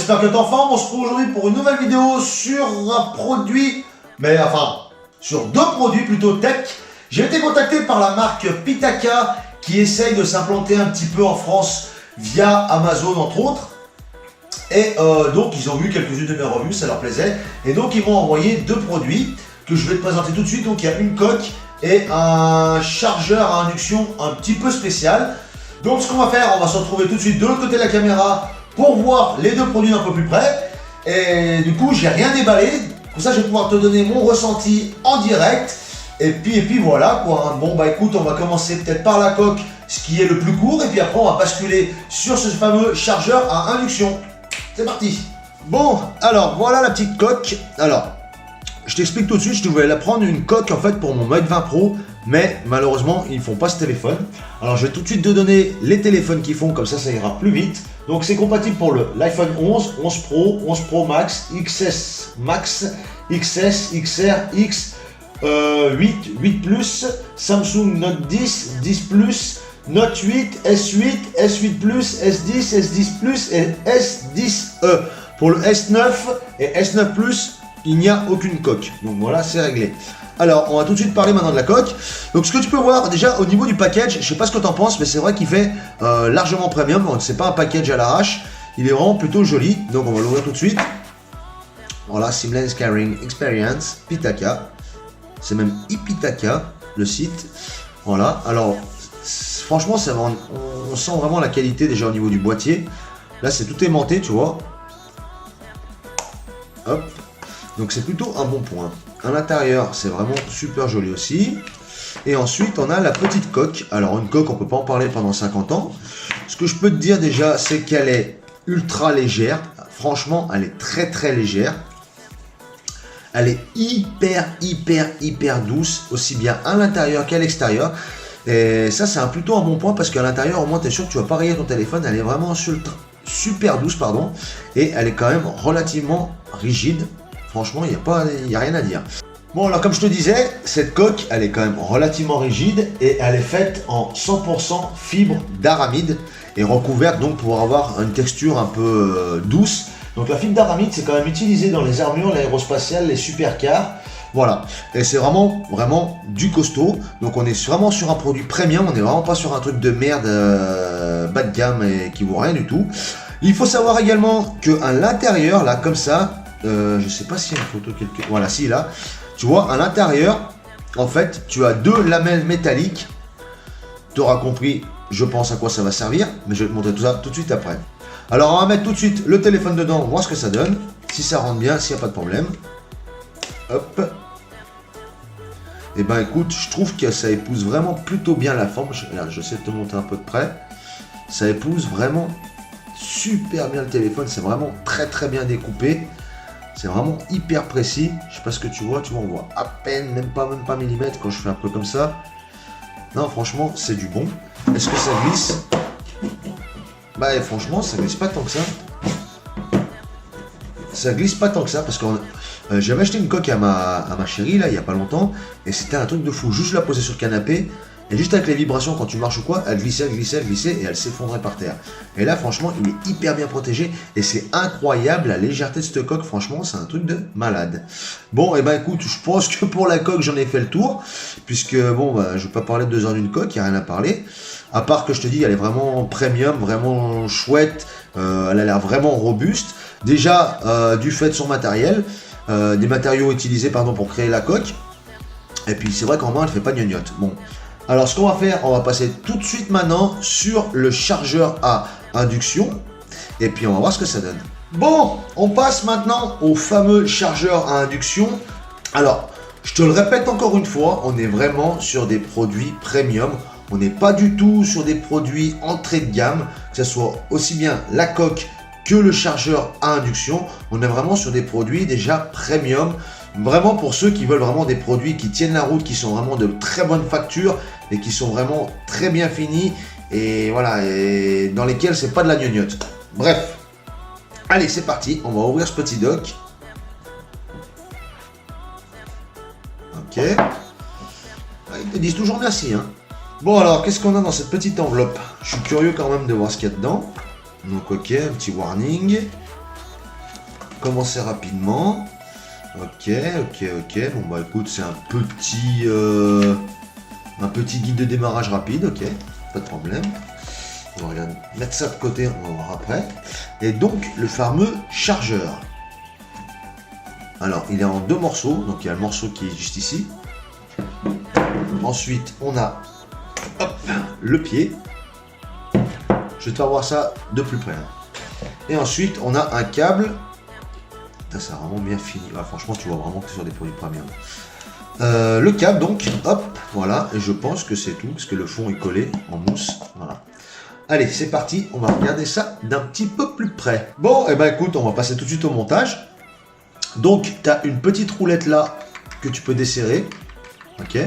j'espère que t'es en forme. On se retrouve aujourd'hui pour une nouvelle vidéo sur un produit, sur deux produits plutôt tech. J'ai été contacté par la marque Pitaka qui essaye de s'implanter un petit peu en France via Amazon entre autres. Et donc ils ont vu quelques-unes de mes revues, ça leur plaisait. Et donc ils m'ont envoyé deux produits que je vais te présenter tout de suite. Donc il y a une coque et un chargeur à induction un petit peu spécial. Donc ce qu'on va faire, on va se retrouver tout de suite de l'autre côté de la caméra pour voir les deux produits d'un peu plus près. Et du coup j'ai rien déballé, comme ça je vais pouvoir te donner mon ressenti en direct. Et puis voilà quoi. Bon bah écoute, on va commencer peut-être par la coque, ce qui est le plus court, et puis après on va basculer sur ce fameux chargeur à induction. C'est parti. Bon, alors voilà la petite coque. Alors, je t'explique tout de suite, je devais la prendre une coque en fait pour mon Mate 20 Pro, mais malheureusement ils ne font pas ce téléphone. Alors je vais tout de suite te donner les téléphones qu'ils font, comme ça ira plus vite. Donc c'est compatible pour l'iPhone 11, 11 Pro, 11 Pro Max, XS Max, XS, XR, X, 8, 8 Plus, Samsung Note 10, 10 Plus, Note 8, S8, S8 Plus, S10, S10 Plus et S10e. Pour le S9 et S9 Plus, il n'y a aucune coque. Donc voilà, c'est réglé. Alors, on va tout de suite parler maintenant de la coque. Donc ce que tu peux voir déjà au niveau du package, je sais pas ce que tu en penses, mais c'est vrai qu'il fait largement premium. C'est pas un package à l'arrache, il est vraiment plutôt joli. Donc on va l'ouvrir tout de suite. Voilà, Seamless Carrying Experience, Pitaka. C'est même Ipitaka, le site. Voilà, alors franchement, on sent vraiment la qualité déjà au niveau du boîtier. Là, c'est tout aimanté, tu vois. Hop. Donc c'est plutôt un bon point. À l'intérieur, c'est vraiment super joli aussi. Et ensuite, on a la petite coque. Alors une coque, on peut pas en parler pendant 50 ans. Ce que je peux te dire déjà, c'est qu'elle est ultra légère. Franchement, elle est très très légère. Elle est hyper douce, aussi bien à l'intérieur qu'à l'extérieur. Et ça, c'est plutôt un bon point parce qu'à l'intérieur, au moins, tu es sûr que tu vas pas rayer ton téléphone. Elle est vraiment super douce, pardon. Et elle est quand même relativement rigide. Franchement, il n'y a rien à dire. Bon, alors comme je te disais, cette coque, elle est quand même relativement rigide et elle est faite en 100% fibre d'aramide et recouverte donc pour avoir une texture un peu douce. Donc la fibre d'aramide, c'est quand même utilisé dans les armures, l'aérospatiale, les supercars. Voilà, et c'est vraiment du costaud. Donc on est vraiment sur un produit premium, on n'est vraiment pas sur un truc de merde bas de gamme et qui vaut rien du tout. Il faut savoir également qu'à l'intérieur, là comme ça, je sais pas s'il y a une photo quelque... Voilà, si là, tu vois, à l'intérieur, en fait, tu as deux lamelles métalliques. Tu auras compris, je pense, à quoi ça va servir, mais je vais te montrer tout ça tout de suite après. Alors, on va mettre tout de suite le téléphone dedans, voir ce que ça donne, si ça rentre bien, s'il n'y a pas de problème. Hop. Et ben écoute, je trouve que ça épouse vraiment plutôt bien la forme. Regarde, j'essaie de te montrer un peu de près. Ça épouse vraiment super bien le téléphone, c'est vraiment très bien découpé. C'est vraiment hyper précis. Je sais pas ce que tu vois, on voit à peine, même pas millimètre quand je fais un peu comme ça. Non, franchement, c'est du bon. Est-ce que ça glisse? Bah franchement, ça glisse pas tant que ça. Ça glisse pas tant que ça parce que j'avais acheté une coque à ma chérie là il y a pas longtemps et c'était un truc de fou. Juste la poser sur le canapé et juste avec les vibrations quand tu marches ou quoi, elle glissait et elle s'effondrait par terre. Et là franchement il est hyper bien protégé et c'est incroyable la légèreté de cette coque, franchement c'est un truc de malade. Bon et ben écoute, je pense que pour la coque j'en ai fait le tour puisque bon bah, je vais pas parler de 2 heures d'une coque, il n'y a rien à parler. À part que je te dis elle est vraiment premium, vraiment chouette, elle a l'air vraiment robuste. Déjà du fait de son matériel, des matériaux utilisés pour créer la coque. Et puis c'est vrai qu'en main elle fait pas gnognotte. Bon. Alors ce qu'on va faire, on va passer tout de suite maintenant sur le chargeur à induction. Et puis on va voir ce que ça donne. Bon, on passe maintenant au fameux chargeur à induction. Alors, je te le répète encore une fois, on est vraiment sur des produits premium. On n'est pas du tout sur des produits entrée de gamme, que ce soit aussi bien la coque que le chargeur à induction. On est vraiment sur des produits déjà premium. Vraiment pour ceux qui veulent vraiment des produits qui tiennent la route, qui sont vraiment de très bonne facture et qui sont vraiment très bien finis et voilà, et dans lesquels c'est pas de la gnognotte. Bref, allez c'est parti, on va ouvrir ce petit dock. Ok, ils te disent toujours merci hein. Bon alors, qu'est-ce qu'on a dans cette petite enveloppe? Je suis curieux quand même de voir ce qu'il y a dedans. Donc ok, un petit warning. commencer rapidement. Ok. Bon bah écoute, c'est un petit guide de démarrage rapide. Ok, pas de problème. On va mettre ça de côté, on va voir après. Et donc le fameux chargeur. Alors il est en 2 morceaux, donc il y a le morceau qui est juste ici. Ensuite on a le pied. Je vais te faire voir ça de plus près. Et ensuite on a un câble. Ça a vraiment bien fini. Ah, franchement, tu vois vraiment que c'est sur des produits premium. Le câble, donc, hop, voilà. Et je pense que c'est tout, parce que le fond est collé en mousse. Voilà. Allez, c'est parti. On va regarder ça d'un petit peu plus près. Bon, et ben écoute, on va passer tout de suite au montage. Donc, tu as une petite roulette là que tu peux desserrer. Ok.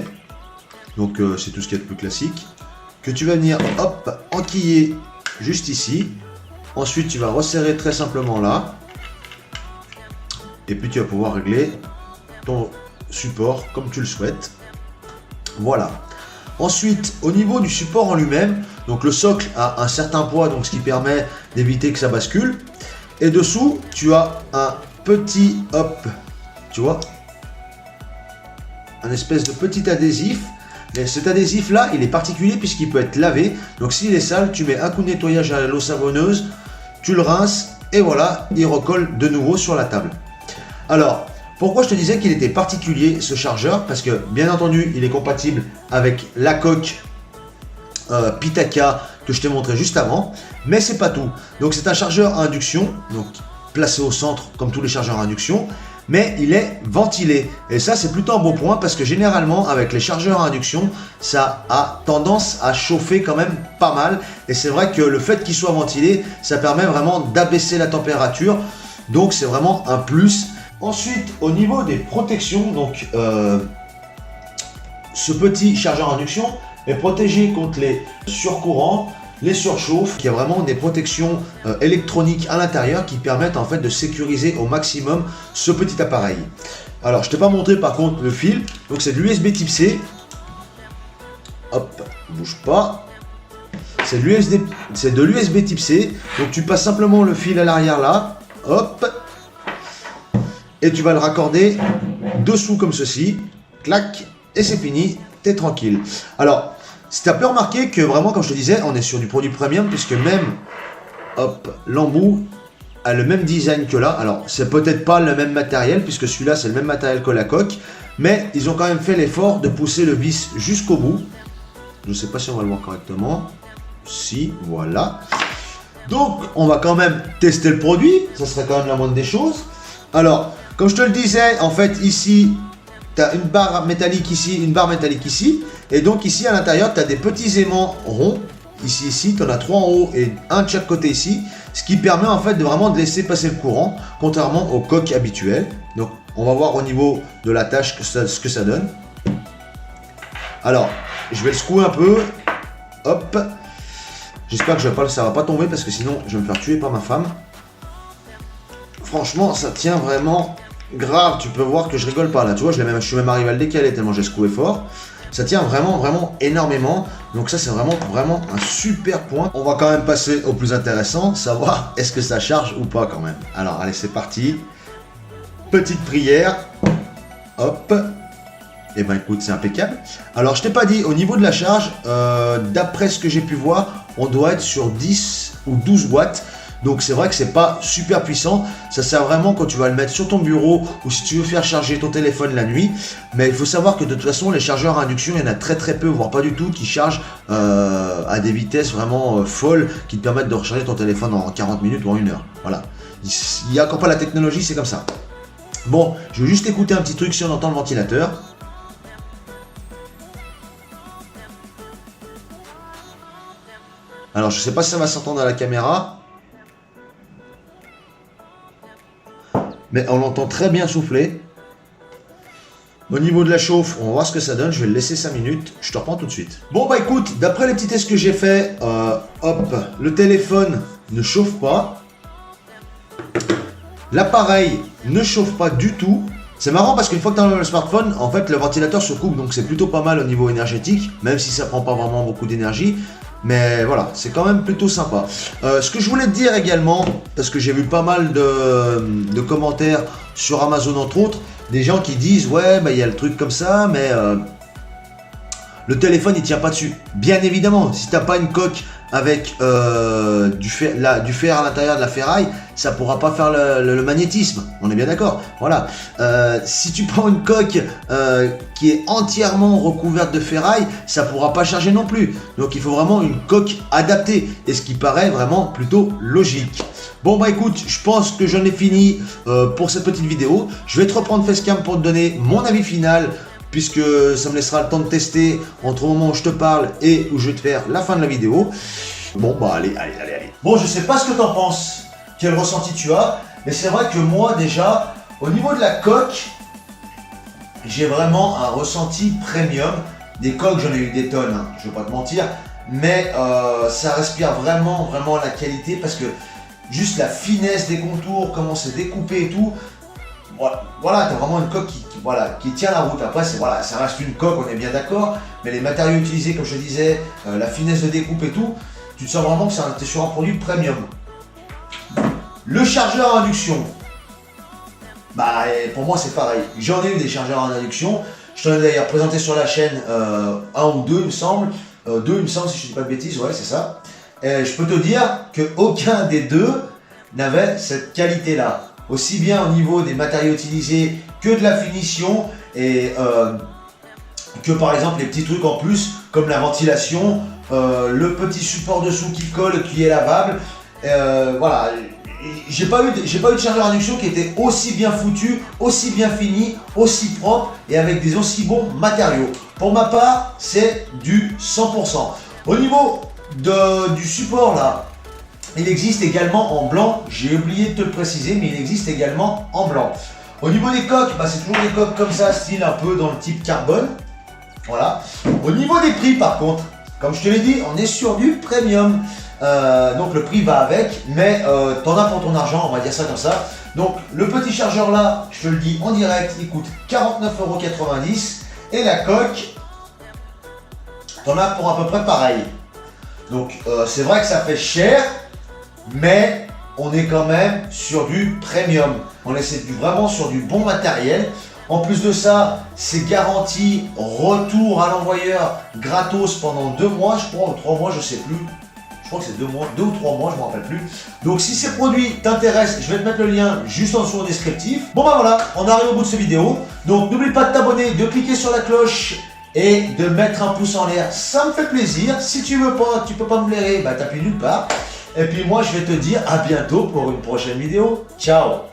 Donc, c'est tout ce qui est de plus classique. Que tu vas venir, hop, enquiller juste ici. Ensuite, tu vas resserrer très simplement là. Et puis tu vas pouvoir régler ton support comme tu le souhaites. Voilà. Ensuite, au niveau du support en lui-même, donc le socle a un certain poids, donc ce qui permet d'éviter que ça bascule. Et dessous, tu as un petit, hop, tu vois, un espèce de petit adhésif. Mais cet adhésif là, il est particulier puisqu'il peut être lavé. Donc s'il est sale, tu mets un coup de nettoyage à l'eau savonneuse, tu le rinces et voilà, il recolle de nouveau sur la table. Alors, pourquoi je te disais qu'il était particulier ce chargeur? Parce que, bien entendu, il est compatible avec la coque Pitaka que je t'ai montré juste avant. Mais c'est pas tout. Donc, c'est un chargeur à induction, donc placé au centre comme tous les chargeurs à induction. Mais il est ventilé. Et ça, c'est plutôt un bon point parce que généralement, avec les chargeurs à induction, ça a tendance à chauffer quand même pas mal. Et c'est vrai que le fait qu'il soit ventilé, ça permet vraiment d'abaisser la température. Donc, c'est vraiment un plus. Ensuite, au niveau des protections, donc ce petit chargeur à induction est protégé contre les surcourants, les surchauffes. Il y a vraiment des protections électroniques à l'intérieur qui permettent en fait de sécuriser au maximum ce petit appareil. Alors, je ne t'ai pas montré par contre le fil. Donc, c'est de l'USB type C. Hop, bouge pas. C'est de l'USB type C. Donc, tu passes simplement le fil à l'arrière là. Hop. Et tu vas le raccorder dessous comme ceci, clac, et c'est fini, t'es tranquille. Alors, si tu as pu remarquer que vraiment, comme je te disais, on est sur du produit premium, puisque même, hop, l'embout a le même design que là. Alors, c'est peut-être pas le même matériel, puisque celui-là, c'est le même matériel que la coque, mais ils ont quand même fait l'effort de pousser le vis jusqu'au bout. Je ne sais pas si on va le voir correctement. Si, voilà. Donc, on va quand même tester le produit, ça serait quand même la moindre des choses. Alors, comme je te le disais, en fait, ici, tu as une barre métallique ici, une barre métallique ici. Et donc ici, à l'intérieur, tu as des petits aimants ronds. Ici, tu en as 3 en haut et un de chaque côté ici. Ce qui permet en fait de vraiment de laisser passer le courant, contrairement aux coques habituelles. Donc, on va voir au niveau de la tâche ce que ça donne. Alors, je vais le secouer un peu. Hop. J'espère que ça va pas tomber parce que sinon, je vais me faire tuer par ma femme. Franchement, ça tient vraiment grave. Tu peux voir que je rigole pas là. Tu vois, je suis même arrivé à le décaler tellement j'ai secoué fort. Ça tient vraiment énormément. Donc ça, c'est vraiment un super point. On va quand même passer au plus intéressant, savoir est-ce que ça charge ou pas quand même. Alors, allez, c'est parti. Petite prière. Hop. Et ben écoute, c'est impeccable. Alors, je t'ai pas dit, au niveau de la charge, d'après ce que j'ai pu voir, on doit être sur 10 ou 12 watts. Donc c'est vrai que c'est pas super puissant, ça sert vraiment quand tu vas le mettre sur ton bureau ou si tu veux faire charger ton téléphone la nuit. Mais il faut savoir que de toute façon les chargeurs à induction, il y en a très peu, voire pas du tout, qui chargent à des vitesses vraiment folles qui te permettent de recharger ton téléphone en 40 minutes ou en 1 heure. Voilà, il n'y a encore pas la technologie, c'est comme ça. Bon, je vais juste écouter un petit truc si on entend le ventilateur. Alors je sais pas si ça va s'entendre à la caméra. Mais on l'entend très bien souffler. Au niveau de la chauffe, on va voir ce que ça donne. Je vais le laisser 5 minutes. Je te reprends tout de suite. Bon bah écoute, d'après les petits tests que j'ai fait, hop, le téléphone ne chauffe pas. L'appareil ne chauffe pas du tout. C'est marrant parce qu'une fois que tu enlèves le smartphone, en fait le ventilateur se coupe. Donc c'est plutôt pas mal au niveau énergétique. Même si ça prend pas vraiment beaucoup d'énergie. Mais voilà, c'est quand même plutôt sympa. Ce que je voulais te dire également, parce que j'ai vu pas mal de commentaires sur Amazon entre autres, des gens qui disent ouais, bah il y a le truc comme ça, mais le téléphone il tient pas dessus. Bien évidemment, si t'as pas une coque avec du fer à l'intérieur de la ferraille, ça pourra pas faire le magnétisme. On est bien d'accord. Voilà. Si tu prends une coque qui est entièrement recouverte de ferraille, ça pourra pas charger non plus. Donc il faut vraiment une coque adaptée. Et ce qui paraît vraiment plutôt logique. Bon bah écoute, je pense que j'en ai fini pour cette petite vidéo. Je vais te reprendre Facecam pour te donner mon avis final, puisque ça me laissera le temps de tester entre le moment où je te parle et où je vais te faire la fin de la vidéo. Bon bah allez. Bon, je sais pas ce que t'en penses, quel ressenti tu as, mais c'est vrai que moi déjà, au niveau de la coque, j'ai vraiment un ressenti premium. Des coques, j'en ai eu des tonnes, hein, je vais pas te mentir, mais ça respire vraiment la qualité, parce que juste la finesse des contours, comment c'est découpé et tout, voilà, t'as vraiment une coque qui tient la route. Après, voilà, ça reste une coque, on est bien d'accord, mais les matériaux utilisés, comme je te disais, la finesse de découpe et tout, tu te sens vraiment que t'es sur un produit premium. Le chargeur à induction, bah pour moi c'est pareil. J'en ai eu des chargeurs à induction, je t'en ai d'ailleurs présenté sur la chaîne un ou deux, il me semble. Deux, il me semble, si je ne dis pas de bêtises, ouais, c'est ça. Et je peux te dire qu'aucun des deux n'avait cette qualité-là. Aussi bien au niveau des matériaux utilisés que de la finition, et que par exemple les petits trucs en plus comme la ventilation, le petit support dessous qui colle, qui est lavable. Voilà, j'ai pas eu de chargeur à induction qui était aussi bien foutu, aussi bien fini, aussi propre et avec des aussi bons matériaux. Pour ma part, c'est du 100%. Au niveau du support là, il existe également en blanc, j'ai oublié de te le préciser, mais il existe également en blanc. Au niveau des coques, bah, c'est toujours des coques comme ça, style un peu dans le type carbone. Voilà. Au niveau des prix par contre, comme je te l'ai dit, on est sur du premium. Donc le prix va avec, mais t'en as pour ton argent, on va dire ça comme ça. Donc le petit chargeur là, je te le dis en direct, il coûte 49,90 € et la coque, t'en as pour à peu près pareil. Donc c'est vrai que ça fait cher, mais on est quand même sur du premium. On est vraiment sur du bon matériel. En plus de ça, c'est garanti retour à l'envoyeur gratos pendant 2 mois, je crois, ou 3 mois, je sais plus. Je crois que c'est 2 mois, 2 ou 3 mois, je ne me rappelle plus. Donc si ces produits t'intéressent, je vais te mettre le lien juste en dessous au descriptif. Bon bah voilà, on arrive au bout de cette vidéo. Donc n'oublie pas de t'abonner, de cliquer sur la cloche et de mettre un pouce en l'air. Ça me fait plaisir. Si tu veux pas, tu peux pas me blairer, bah t'appuies nulle part. Et puis moi je vais te dire à bientôt pour une prochaine vidéo. Ciao!